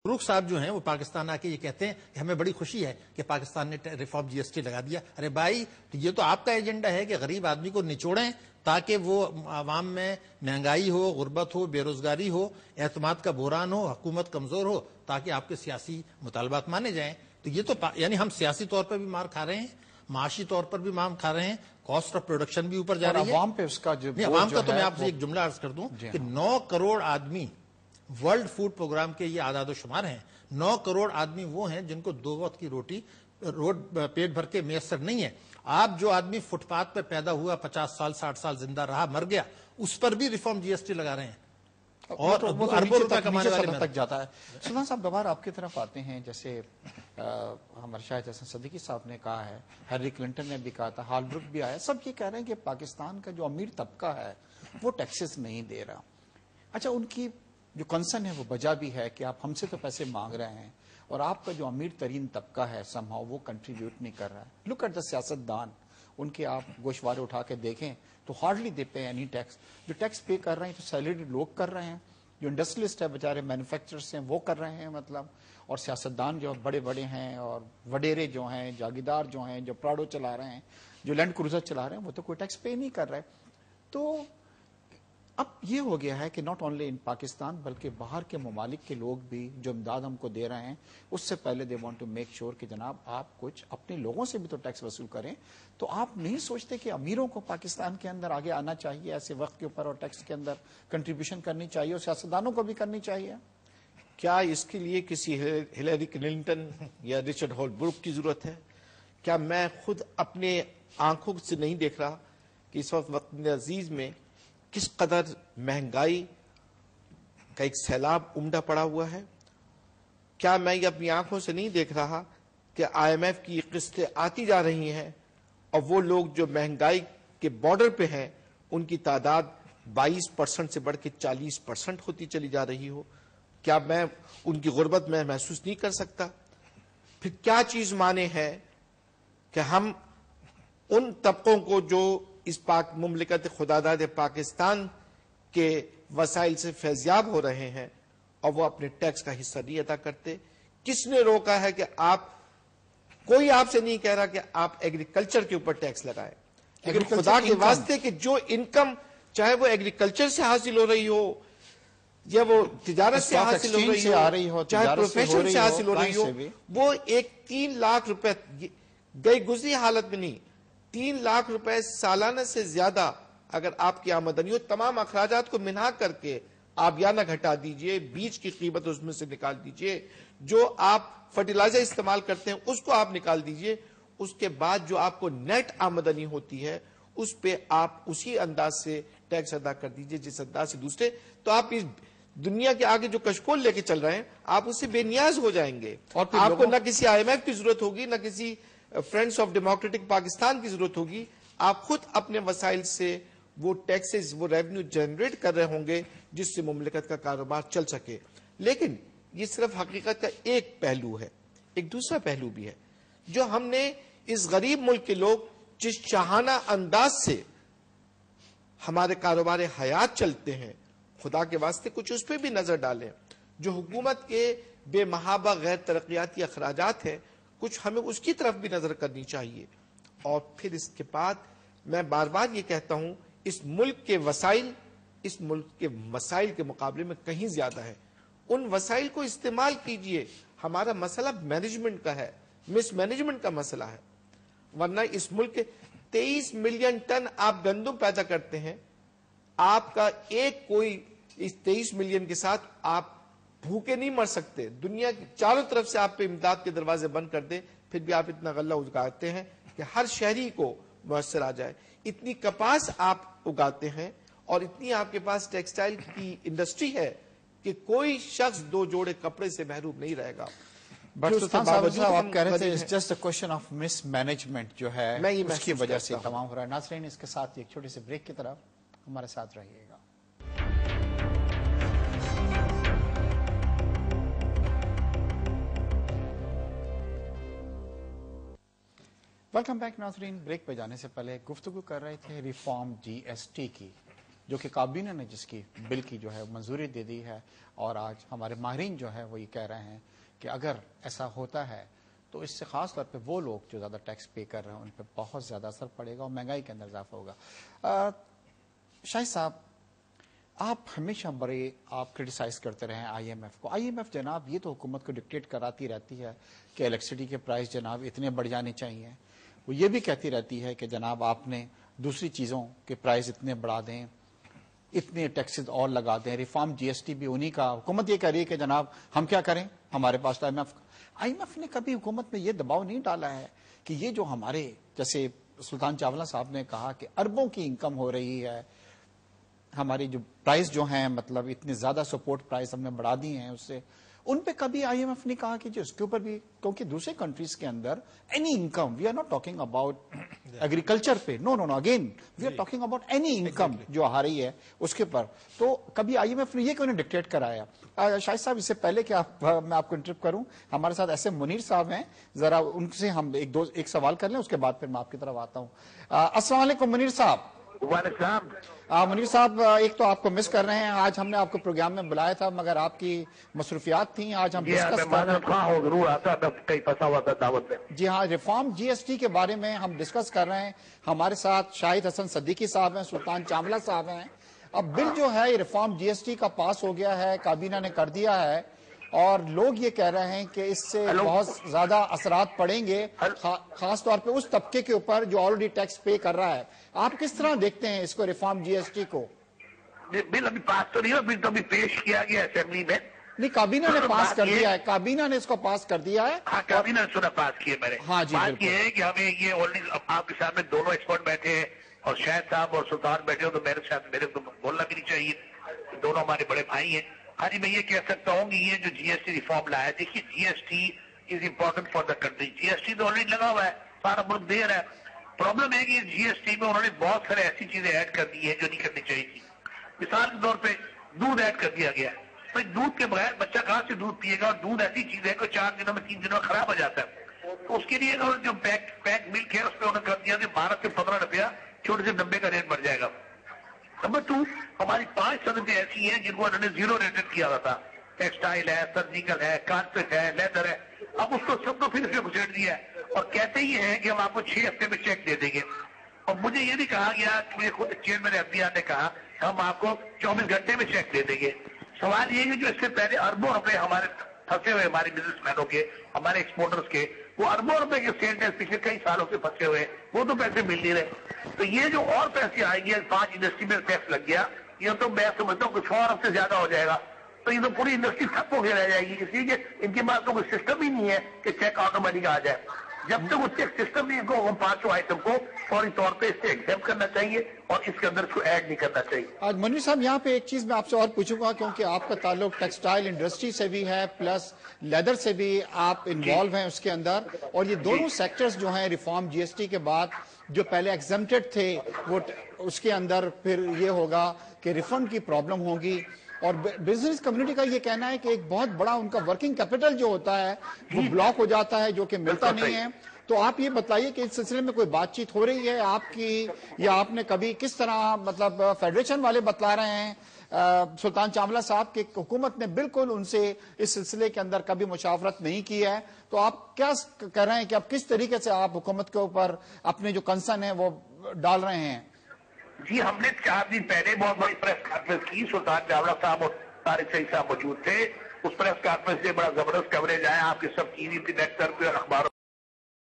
فاروق صاحب جو ہیں وہ پاکستان آ کے یہ کہتے ہیں کہ ہمیں بڑی خوشی ہے کہ پاکستان نے ریفارم جی ایس ٹی لگا دیا. ارے بھائی یہ تو آپ کا ایجنڈا ہے کہ غریب آدمی کو نچوڑیں تاکہ وہ عوام میں مہنگائی ہو, غربت ہو, بے روزگاری ہو, اعتماد کا بحران ہو, حکومت کمزور ہو, تاکہ آپ کے سیاسی مطالبات مانے جائیں. تو یہ تو یعنی ہم سیاسی طور پر بھی مار کھا رہے ہیں, معاشی طور پر بھی مار کھا رہے ہیں, کاسٹ آف پروڈکشن بھی اوپر جا رہی ہے. عوام پہ اس کا جو عوام کا تو میں آپ سے ایک جملہ عرض کر دوں کہ 9 کروڑ آدمی ورلڈ فوڈ پروگرام کے یہ اعداد و شمار ہیں. 9 کروڑ آدمی وہ ہیں جن کو 2 وقت کی روٹی پیٹ بھر کے میسر نہیں ہے. آپ جو آدمی فٹ پاتھ پہ پیدا ہوا 50 سال 60 سال زندہ رہا مر گیا, اس پر بھی ریفارم جی ایس ٹی لگا رہے ہیں اور اربوں روپے کمانے والے تک جاتا ہے. سلطان صاحب دوبارہ آپ کی طرف آتے ہیں. جیسے ہمارے شاہد حسن صدیقی صاحب نے کہا ہے, ہیلری کلنٹن نے بھی کہا تھا, ہالبروک بھی آیا, سب یہ کہہ رہے ہیں کہ پاکستان کا جو امیر طبقہ ہے وہ ٹیکسز نہیں دے رہا. اچھا, ان کی جو کنسرن ہے وہ بجا بھی ہے کہ آپ ہم سے تو پیسے مانگ رہے ہیں اور آپ کا جو امیر ترین طبقہ ہے somehow وہ کنٹریبیوٹ نہیں کر رہا ہے. لک ایٹ دا سیاست دان, ان کے آپ گوشوارے اٹھا کے دیکھیں تو ہارڈلی دے پے اینی ٹیکس. جو ٹیکس پے کر رہے ہیں تو سیلریڈ لوگ کر رہے ہیں, جو انڈسٹریلسٹ ہے بیچارے مینوفیکچررس ہیں وہ کر رہے ہیں مطلب, اور سیاستدان جو بڑے بڑے ہیں اور وڈیرے جو ہیں, جاگیردار جو ہیں, جو پراڈو چلا رہے ہیں, جو لینڈ کروزر چلا رہے ہیں, وہ تو کوئی ٹیکس پے نہیں کر رہے. تو اب یہ ہو گیا ہے کہ ناٹ اونلی ان پاکستان بلکہ باہر کے ممالک کے لوگ بھی جو امداد ہم کو دے رہے ہیں اس سے پہلے they want to make sure کہ جناب آپ کچھ اپنے لوگوں سے بھی تو ٹیکس وصول کریں. تو آپ نہیں سوچتے کہ امیروں کو پاکستان کے اندر آگے آنا چاہیے ایسے وقت کے اوپر اور ٹیکس کے اندر کنٹریبیوشن کرنی چاہیے اور سیاستدانوں کو بھی کرنی چاہیے؟ کیا اس کے لیے کسی ہلیری کلنٹن یا رچرڈ ہالبروک کی ضرورت ہے؟ کیا میں خود اپنے آنکھوں سے نہیں دیکھ رہا کہ اس وقت عزیز میں کس قدر مہنگائی کا ایک سیلاب امڈا پڑا ہوا ہے؟ کیا میں یہ اپنی آنکھوں سے نہیں دیکھ رہا کہ آئی ایم ایف کی قسطیں آتی جا رہی ہیں اور وہ لوگ جو مہنگائی کے بارڈر پہ ہیں ان کی تعداد 22% سے بڑھ کے 40% ہوتی چلی جا رہی ہو؟ کیا میں ان کی غربت میں محسوس نہیں کر سکتا؟ پھر کیا چیز مانے ہے کہ ہم ان طبقوں کو جو اس پاک مملکت خداداد پاکستان کے وسائل سے فیضیاب ہو رہے ہیں اور وہ اپنے ٹیکس کا حصہ نہیں ادا کرتے؟ کس نے روکا ہے کہ کوئی آپ سے نہیں کہہ رہا کہ آپ ایگریکلچر کے اوپر ٹیکس لگائیں, لیکن خدا کے واسطے کہ جو انکم چاہے وہ ایگریکلچر سے حاصل ہو رئی ہو یا وہ تجارت سے حاصل ہو رہی ہو, چاہے پروفیشن سے حاصل ہو رہی ہو, وہ 3 لاکھ روپے گئی گزری حالت میں نہیں, 3 لاکھ روپے سالانہ سے زیادہ اگر آپ کی آمدنی ہو, تمام اخراجات کو منہا کر کے آپ یا نہ گھٹا دیجئے, بیج کی قیمت اس میں سے نکال دیجئے, جو آپ فرٹیلائزر استعمال کرتے ہیں اس کو آپ نکال دیجئے, اس کے بعد جو آپ کو نیٹ آمدنی ہوتی ہے اس پہ آپ اسی انداز سے ٹیکس ادا کر دیجئے جس انداز سے دوسرے. تو آپ اس دنیا کے آگے جو کشکول لے کے چل رہے ہیں آپ اس سے بے نیاز ہو جائیں گے, اور آپ کو نہ کسی آئی ایم ایف کی ضرورت ہوگی, نہ کسی فرینڈز آف ڈیموکریٹک پاکستان کی ضرورت ہوگی. آپ خود اپنے وسائل سے وہ ٹیکسز, وہ ریونیو جنریٹ کر رہے ہوں گے جس سے مملکت کا کاروبار چل سکے. لیکن یہ صرف حقیقت کا ایک پہلو ہے, ایک دوسرا پہلو بھی ہے جو ہم نے اس غریب ملک کے لوگ جس چاہانہ انداز سے ہمارے کاروبار حیات چلتے ہیں, خدا کے واسطے کچھ اس پہ بھی نظر ڈالیں. جو حکومت کے بے محابہ غیر ترقیاتی اخراجات ہیں کچھ ہمیں اس کی طرف بھی نظر کرنی چاہیے. اور پھر اس کے بعد میں بار بار یہ کہتا ہوں اس ملک کے وسائل اس ملک کے مسائل کے مقابلے میں کہیں زیادہ ہے. ان وسائل کو استعمال کیجئے. ہمارا مسئلہ مینجمنٹ کا ہے, مس مینجمنٹ کا مسئلہ ہے. ورنہ اس ملک کے 23 ملین ٹن آپ گندم پیدا کرتے ہیں, آپ کا کوئی اس 23 ملین کے ساتھ آپ بھوکے نہیں مر سکتے. دنیا کی چاروں طرف سے آپ پہ امداد کے دروازے بند کر دیں پھر بھی آپ اتنا غلہ اگاتے ہیں کہ ہر شہری کو میسر آ جائے. اتنی کپاس آپ اگاتے ہیں اور اتنی آپ کے پاس ٹیکسٹائل کی انڈسٹری ہے کہ کوئی شخص 2 جوڑے کپڑے سے محروم نہیں رہے گا. آپ کہہ رہے تھے it's just a question of mismanagement جو ہے اس کی وجہ سے تمام ہو رہا ہے. ناظرین اس کے ساتھ ایک چھوٹے سے بریک کی طرف ہمارے ساتھ رہیے گا. ویلکم بیک ناظرین. بریک پہ جانے سے پہلے گفتگو کر رہے تھے ریفارم جی ایس ٹی کی. جو کہ کابینہ نے جس کی بل کی جو ہے منظوری دے دی ہے، اور آج ہمارے ماہرین جو ہے وہ یہ کہہ رہے ہیں کہ اگر ایسا ہوتا ہے تو اس سے خاص طور پہ وہ لوگ جو زیادہ ٹیکس پے کر رہے ہیں ان پہ بہت زیادہ اثر پڑے گا اور مہنگائی کے اندر اضافہ ہوگا۔ شاہد صاحب، آپ ہمیشہ بڑے آپ کرٹیسائز کرتے رہے ہیں آئی ایم ایف کو۔ آئی ایم ایف جناب یہ تو حکومت کو ڈکٹیٹ کراتی رہتی ہے کہ الیکٹریسٹی کے پرائس جناب اتنے بڑھ جانے چاہیے، وہ یہ بھی کہتی رہتی ہے کہ جناب آپ نے دوسری چیزوں کے پرائس اتنے بڑھا دیں، اتنے ٹیکسز اور لگا دیں، ریفارم جی ایس ٹی بھی انہی کا۔ حکومت یہ کہہ رہی ہے کہ جناب ہم کیا کریں، ہمارے پاس تو آئی ایم ایف نے کبھی حکومت میں یہ دباؤ نہیں ڈالا ہے کہ یہ جو ہمارے جیسے سلطان چاولہ صاحب نے کہا کہ اربوں کی انکم ہو رہی ہے، ہماری جو پرائز جو ہیں مطلب اتنے زیادہ سپورٹ پرائز ہم نے بڑھا دی ہیں، اس سے ان پہ کبھی آئی ایم ایف نے کہا کہ جو اس کے اوپر بھی، کیونکہ دوسرے کنٹریز کے اندر any income, we are not talking about agriculture پہ، no again we are talking about any income جو آ رہی ہے اس کے اوپر، تو کبھی آئی ایم ایف نے یہ کیوں نے ڈکٹیٹ کرایا؟ شاہد صاحب، اس سے پہلے کہ میں آپ کو انٹرپٹ کروں، ہمارے ساتھ ایسے منیر صاحب ہیں، ذرا ان سے ہم ایک سوال کر لیں، اس کے بعد پھر میں آپ کی طرف آتا ہوں۔ السلام علیکم منیر صاحب۔ منیر صاحب، ایک تو آپ کو مس کر رہے ہیں، آج ہم نے آپ کو پروگرام میں بلایا تھا مگر آپ کی مصروفیات تھیں، آج ہم ڈسکس کر رہے ہیں۔ جی ہاں، ریفارم جی ایس ٹی کے بارے میں ہم ڈسکس کر رہے ہیں، ہمارے ساتھ شاہد حسن صدیقی صاحب ہیں، سلطان چاولہ صاحب ہیں۔ اب بل جو ہے ریفارم جی ایس ٹی کا پاس ہو گیا ہے، کابینہ نے کر دیا ہے، اور لوگ یہ کہہ رہے ہیں کہ اس سے بہت زیادہ اثرات پڑیں گے، خاص طور پہ اس طبقے کے اوپر جو آلریڈی ٹیکس پے کر رہا ہے۔ آپ کس طرح دیکھتے ہیں اس کو، ریفارم جی ایس ٹی کو؟ بل ابھی پاس تو نہیں ہوا، بل تو ابھی پیش کیا گیا اسمبلی میں۔ نہیں، کابینہ نے پاس کر دیا ہے، کابینہ نے اس کو پاس کر دیا ہے۔ ہاں، کابینہ نے سنا پاس کیا میں نے۔ ہاں جی، بات یہ ہے کہ ہمیں یہ آپ کے سامنے دونوں ایکسپرٹ بیٹھے ہیں اور شاہد صاحب اور سلطان بیٹھے ہو، تو میرے کو بولنا بھی نہیں چاہیے، دونوں ہمارے بڑے بھائی ہیں۔ ہاں جی، میں یہ کہہ سکتا ہوں کہ یہ جو جی ایس ٹی ریفارم لایا ہے، دیکھیے G S T is important for the country, G S T تو آلریڈی لگا ہوا ہے، سارا ملک دے رہا ہے۔ پرابلم ہے کہ جی ایس ٹی میں انہوں نے بہت سارے ایسی چیزیں ایڈ کر دی ہیں جو نہیں کرنی چاہیے تھی۔ مثال کے طور پہ دودھ ایڈ کر دیا گیا ہے، بھائی دودھ کے بغیر بچہ کہاں سے دودھ پیے گا، اور دودھ ایسی چیز ہے کہ 4 دنوں میں 3 دنوں میں خراب ہو جاتا ہے، تو اس کے لیے جو پیک ملک ہے اس پہ انہوں نے کر دیا کہ 12 سے 15 روپیہ چھوٹے سے ڈبے کا ریٹ بڑھ جائے گا۔ نمبر 2، ہماری 5 صنعتیں ایسی ہیں جن کو انہوں نے 0 ریٹڈ کیا ہوا تھا، ٹیکسٹائل ہے، سرجیکل ہے، کارپیٹ ہے، لیدر ہے، اب اس کو سب کو پھر سے گھسیٹ دیا ہے، اور کہتے ہی ہیں کہ ہم آپ کو 6 ہفتے میں چیک دے دیں گے۔ اور مجھے یہ بھی کہا گیا کہ مجھے خود چیئرمین ایف ڈی آر نے کہا ہم آپ کو 24 گھنٹے میں چیک دے دیں گے۔ سوال یہ ہے جو اس سے پہلے اربوں روپے ہمارے پھنسے ہوئے، ہمارے بزنس مینوں کے، ہمارے ایکسپورٹرز کے، وہ اربوں روپے کے سیل ٹیکس پچھلے کئی سالوں سے پھنسے ہوئے، وہ تو پیسے مل نہیں رہے۔ تو یہ جو اور پیسے آئیں گے، 5 انڈسٹری میں ٹیکس لگ گیا، یہ تو میں سمجھتا ہوں کہ 100 ارب سے زیادہ ہو جائے گا، تو یہ تو پوری انڈسٹری ٹھپ ہو کے رہ جائے گی، اس لیے کہ ان کے پاس تو کوئی سسٹم ہی نہیں ہے کہ چیک آٹومیٹک آ جائے۔ جب تک اس چیک سسٹم نہیں کو، ہم 5 آئٹم کو فوری طور پہ اس سے ایگزام کرنا چاہیے اور اس کے اندر اس کو ایڈ نہیں کرنا چاہیے۔ آج منیر صاحب یہاں پہ ایک چیز میں آپ سے اور پوچھوں گا، کیونکہ آپ کا تعلق ٹیکسٹائل انڈسٹری سے بھی ہے پلس لیدر سے بھی آپ انوالو ہیں اس کے اندر، اور یہ دونوں سیکٹرز جو ہیں ریفارم جی ایس ٹی کے بعد جو پہلے ایگزمپٹڈ تھے، وہ اس کے اندر پھر یہ ہوگا کہ ریفنڈ کی پرابلم ہوگی، اور بزنس کمیونٹی کا یہ کہنا ہے کہ ایک بہت بڑا ان کا ورکنگ کیپٹل جو ہوتا ہے وہ بلاک ہو جاتا ہے، جو کہ ملتا نہیں ہے۔ تو آپ یہ بتائیے کہ اس سلسلے میں کوئی بات چیت ہو رہی ہے آپ کی، یا آپ نے کبھی کس طرح، مطلب فیڈریشن والے بتلا رہے ہیں سلطان چاولہ صاحب کہ حکومت نے بالکل ان سے اس سلسلے کے اندر کبھی مشاورت نہیں کی ہے، تو آپ کیا کر رہے ہیں کہ اب کس طریقے سے آپ حکومت کے اوپر اپنے جو کنسرن ہے وہ ڈال رہے ہیں؟ جی، ہم نے 4 دن پہلے بہت بڑی پریس کانفرنس کی، سلطان چاولہ صاحب اور طارق سعید صاحب موجود تھے، اس پریس کانفرنس سے بڑا زبردست کوریج آیا، آپ کے سب ٹی وی پہ نیٹ پر اخباروں